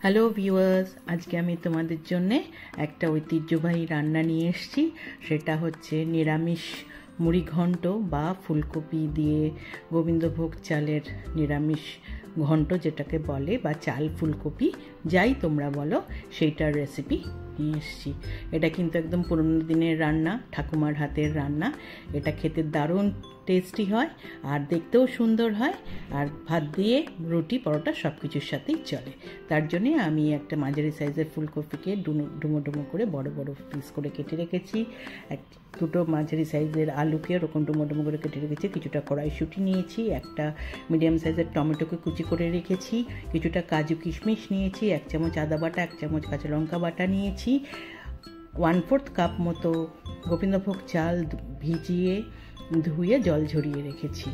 Hello viewers, আজকে আমি তোমাদের জন্য একটা ঐতিহ্যবাহী রান্না নিয়ে এসেছি। সেটা হচ্ছে নিরামিষ মুড়িঘণ্ট বা ফুলকপি দিয়ে গোবিন্দভোগ চালের নিরামিষ ঘণ্ট যেটাকে বলে, বা চাল ফুলকপি যাই তোমরা বলো, সেইটার রেসিপি নিয়ে এসেছি। এটা কিন্তু একদম পুরনো দিনের রান্না, ঠাকুমার হাতের রান্না। এটা খেতে দারুণ টেস্টি হয় আর দেখতেও সুন্দর হয়, আর ভাত দিয়ে রুটি পরোটা সব কিছুর সাথেই চলে। তার জন্যে আমি একটা মাঝারি সাইজের ফুলকপিকে ডুমো ডুমো করে বড় বড় পিস করে কেটে রেখেছি। দুটো মাঝারি সাইজের আলুকে ওরকম ডুমো ডুমো করে কেটে রেখেছি। কিছুটা কড়াইশুঁটি নিয়েছি, একটা মিডিয়াম সাইজের টমেটোকে কুচি করে রেখেছি, কিছুটা কাজু কিশমিশ নিয়েছি, 1 চামচ আদা বাটা, 1 চামচ কাঁচা লঙ্কা বাটা নিয়েছি, 1/4 কাপ মতো গোবিন্দভোগ চাল ভিজিয়ে ধুয়ে জল ঝরিয়ে রেখেছি।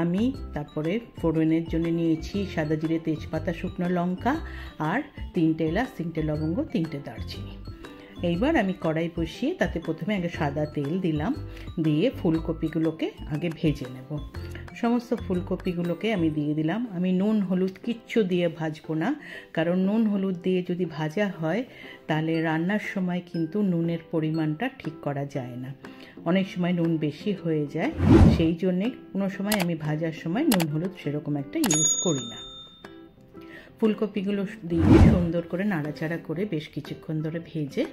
আমি তারপরে ফোড়নের জন্য নিয়েছি সাদা জিরে, তেজপাতা, শুকনো লঙ্কা আর 3টে এলাচ, 3টে লবঙ্গ, 3টে দারচিনি। এইবার আমি কড়াই বসিয়ে তাতে প্রথমে আগে সাদা তেল দিলাম, দিয়ে ফুলকপিগুলোকে আগে ভেজে নেব। সমস্ত ফুলকপিগুলোকে আমি দিয়ে দিলাম। আমি নুন হলুদ কিচ্ছু দিয়ে ভাজবো না, কারণ নুন হলুদ দিয়ে যদি ভাজা হয় তাহলে রান্নার সময় কিন্তু নুনের পরিমাণটা ঠিক করা যায় না, অনেক সময় নুন বেশি হয়ে যায়। সেই জন্যে কোনো সময় আমি ভাজার সময় নুন হলুদ সেরকম একটা ইউজ করি না। ফুলকপিগুলো দিয়ে সুন্দর করে নাড়াচাড়া করে বেশ কিছুক্ষণ ধরে ভেজে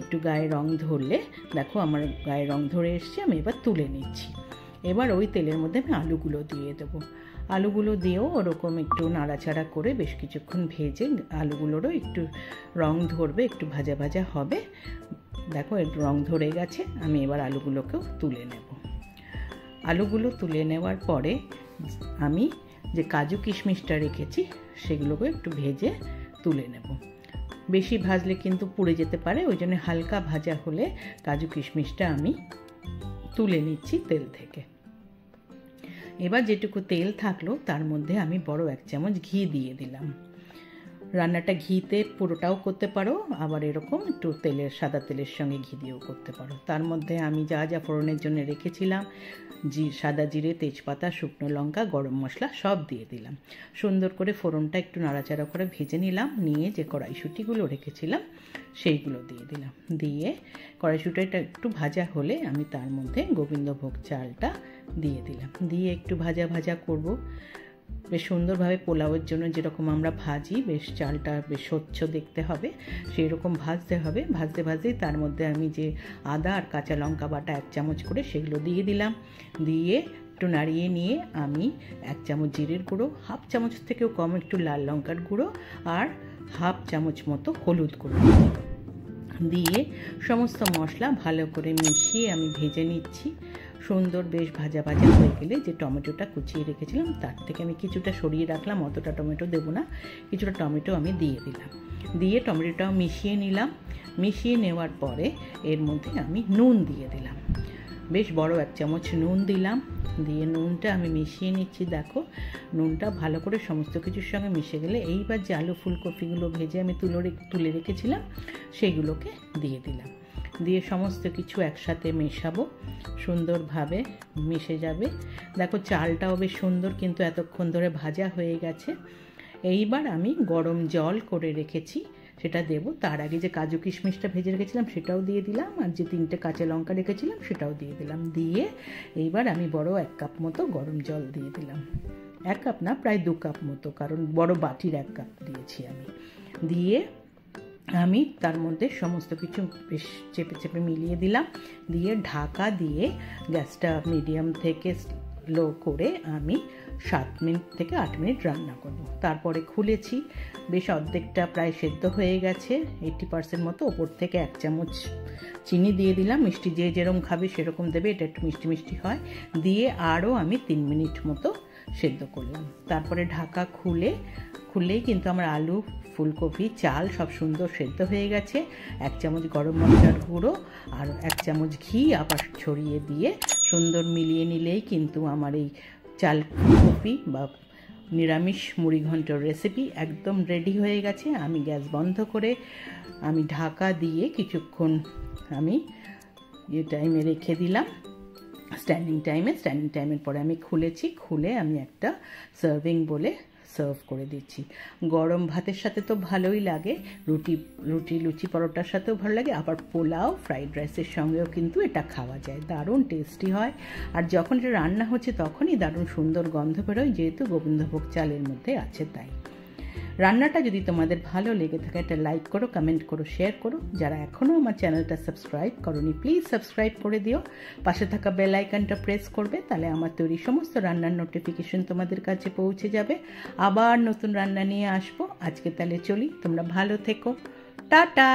একটু গায়ে রং ধরলে, দেখো আমার গায়ে রং ধরে এসছে, আমি এবার তুলে নিচ্ছি। এবার ওই তেলের মধ্যে আমি আলুগুলো দিয়ে দেবো। আলুগুলো দিয়েও ওরকম একটু নাড়াচাড়া করে বেশ কিছুক্ষণ ভেজে আলুগুলোরও একটু রং ধরবে, একটু ভাজা ভাজা হবে। দেখো একটু রং ধরে গেছে, আমি এবার আলুগুলোকেও তুলে নেব। আলুগুলো তুলে নেওয়ার পরে আমি যে কাজু কিশমিশটা রেখেছি সেগুলোকে একটু ভেজে তুলে নেব। বেশি ভাজলে কিন্তু পুড়ে যেতে পারে, ওই জন্য হালকা ভাজা হলে কাজু কিশমিশটা আমি তুলে নিচ্ছি তেল থেকে। এবার যেটুকু তেল থাকলো তার মধ্যে আমি বড় 1 চামচ ঘি দিয়ে দিলাম। রান্নাটা ঘিতে পুরোটাও করতে পারো, আবার এরকম একটু তেলের সাদা তেলের সঙ্গে ঘি দিয়েও করতে পারো। তার মধ্যে আমি যা যা ফোড়নের জন্য রেখেছিলাম, সাদা জিরে, তেজপাতা, শুকনো লঙ্কা, গরম মশলা সব দিয়ে দিলাম। সুন্দর করে ফোড়নটা একটু নাড়াচাড়া করে ভেজে নিলাম, নিয়ে যে কড়াইশুঁটিগুলো রেখেছিলাম সেইগুলো দিয়ে দিলাম। দিয়ে কড়াইশুঁটিটা একটু ভাজা হলে আমি তার মধ্যে গোবিন্দভোগ চালটা দিয়ে দিলাম। দিয়ে একটু ভাজা ভাজা করব, বেশ সুন্দরভাবে পোলাওয়ের জন্য যেরকম আমরা ভাজি, বেশ চালটা বেশ স্বচ্ছ দেখতে হবে, সেই রকম ভাজতে হবে। ভাজতে ভাজতেই তার মধ্যে আমি যে আদা আর কাঁচা লঙ্কা বাটা 1 চামচ করে সেগুলো দিয়ে দিলাম। দিয়ে একটু নাড়িয়ে নিয়ে আমি 1 চামচ জিরের গুঁড়ো, 1/2 চামচ থেকেও কম একটু লাল লঙ্কার গুঁড়ো আর 1/2 চামচ মতো হলুদ গুঁড়ো দিয়ে সমস্ত মশলা ভালো করে মিশিয়ে আমি ভেজে নিচ্ছি। সুন্দর বেশ ভাজা ভাজা হয়ে গেলে যে টমেটোটা কুচিয়ে রেখেছিলাম তার থেকে আমি কিছুটা সরিয়ে রাখলাম, অতটা টমেটো দেবো না, কিছুটা টমেটো আমি দিয়ে দিলাম। দিয়ে টমেটোটাও মিশিয়ে নিলাম। মিশিয়ে নেওয়ার পরে এর মধ্যে আমি নুন দিয়ে দিলাম, বেশ বড় 1 চামচ নুন দিলাম। দিয়ে নুনটা আমি মিশিয়ে নিচ্ছি। দেখো নুনটা ভালো করে সমস্ত কিছুর সঙ্গে মিশে গেলে এইবার যে আলু ফুলকপিগুলো ভেজে আমি তুলে রেখেছিলাম সেইগুলোকে দিয়ে দিলাম। দিয়ে সমস্ত কিছু একসাথে মেশাবো, সুন্দরভাবে মিশে যাবে। দেখো চালটাও বেশ সুন্দর কিন্তু এতক্ষণ ধরে ভাজা হয়ে গেছে। এইবার আমি গরম জল করে রেখেছি সেটা দেবো। তার আগে যে কাজু কিশমিশটা ভেজে রেখেছিলাম সেটাও দিয়ে দিলাম, আর যে 3টে কাঁচা লঙ্কা রেখেছিলাম সেটাও দিয়ে দিলাম। দিয়ে এইবার আমি বড় 1 কাপ মতো গরম জল দিয়ে দিলাম। 1 কাপ না, প্রায় 2 কাপ মতো, কারণ বড় বাটির 1 কাপ দিয়েছি আমি। দিয়ে আমি তার মধ্যে সমস্ত কিছু বেশ চেপে চেপে মিলিয়ে দিলাম। দিয়ে ঢাকা দিয়ে গ্যাসটা মিডিয়াম থেকে লো করে আমি 7 মিনিট থেকে 8 মিনিট রান্না করব। তারপরে খুলেছি, বেশ অর্ধেকটা প্রায় সেদ্ধ হয়ে গেছে, 80% মতো। ওপর থেকে 1 চামচ চিনি দিয়ে দিলাম, মিষ্টি যে যেরকম খাবে সেরকম দেবে, এটা একটু মিষ্টি মিষ্টি হয়। দিয়ে আরও আমি 3 মিনিট মতো সেদ্ধ করলাম। তারপরে ঢাকা খুললেই কিন্তু আমার আলু, ফুলকপি, চাল সব সুন্দর সেদ্ধ হয়ে গেছে। 1 চামচ গরম মশলার গুঁড়ো আর 1 চামচ ঘি আবার ছড়িয়ে দিয়ে সুন্দর মিলিয়ে নিলেই কিন্তু আমার এই চাল ফুলকপি বা নিরামিষ মুড়িঘণ্টর রেসিপি একদম রেডি হয়ে গেছে। আমি গ্যাস বন্ধ করে আমি ঢাকা দিয়ে কিছুক্ষণ আমি টাইমে রেখে দিলাম, স্ট্যান্ডিং টাইমের পরে আমি খুলেছি। খুলে আমি একটা সার্ভিং বলে সার্ভ করে দিচ্ছি। গরম ভাতের সাথে তো ভালোই লাগে, লুচি পরোটার সাথেও ভালো লাগে, আবার পোলাও ফ্রাইড রাইসের সঙ্গেও কিন্তু এটা খাওয়া যায়, দারুণ টেস্টি হয়। আর যখন এটা রান্না হচ্ছে তখনই দারুণ সুন্দর গন্ধ বেরোয়, যেহেতু গোবিন্দভোগ চালের মধ্যে আছে তাই। রান্নাটা যদি তোমাদের ভালো লেগে থাকে একটা লাইক করো, কমেন্ট করো, শেয়ার করো। যারা এখনও আমার চ্যানেলটা সাবস্ক্রাইব করোনি প্লিজ সাবস্ক্রাইব করে দিও, পাশে থাকা বেল আইকনটা প্রেস করবে, তাহলে আমার তৈরি সমস্ত রান্নার নোটিফিকেশন তোমাদের কাছে পৌঁছে যাবে। আবার নতুন রান্না নিয়ে আসবো। আজকে তাহলে চলি, তোমরা ভালো থেকো, টাটা।